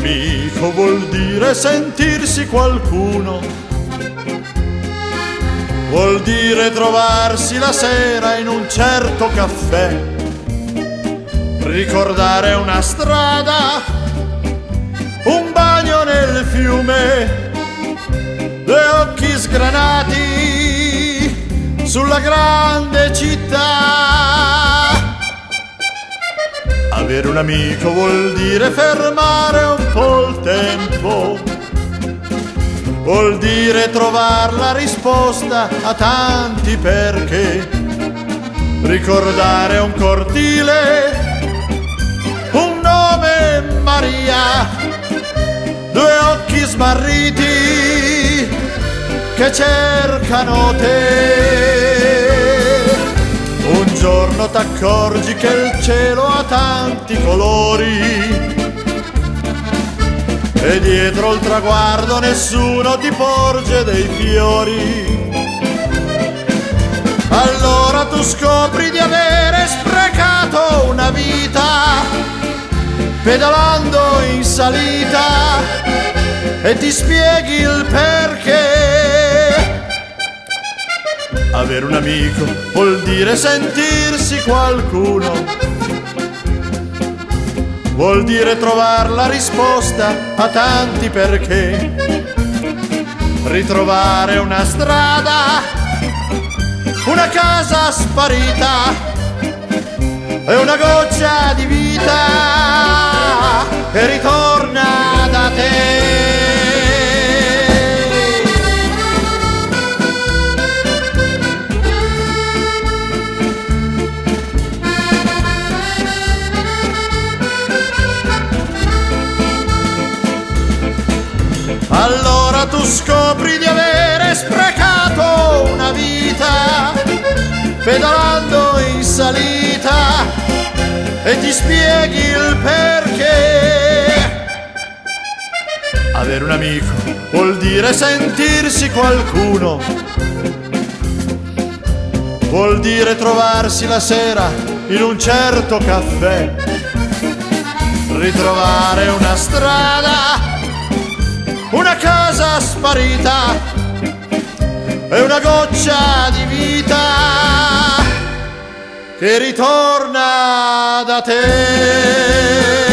amico vuol dire sentirsi qualcuno, vuol dire trovarsi la sera in un certo caffè, ricordare una strada, un bagno nel fiume, due occhi sgranati sulla grande città. Avere un amico vuol dire fermare un po' il tempo, vuol dire trovare la risposta a tanti perché, ricordare un cortile, un nome Maria, due occhi smarriti che cercano te. Un giorno t'accorgi che il cielo ha tanti colori e dietro il traguardo nessuno ti porge dei fiori. Allora tu scopri di avere sprecato una vita pedalando in salita e ti spieghi il perché. Avere un amico vuol dire sentirsi qualcuno, vuol dire trovare la risposta a tanti perché, ritrovare una strada, una casa sparita e una goccia di vita che ritorna da te. Allora tu scopri di avere sprecato una vita pedalando in salita e ti spieghi il perché. Avere un amico vuol dire sentirsi qualcuno, vuol dire trovarsi la sera in un certo caffè, ritrovare una strada, una casa sparita e una goccia di vita che ritorna da te.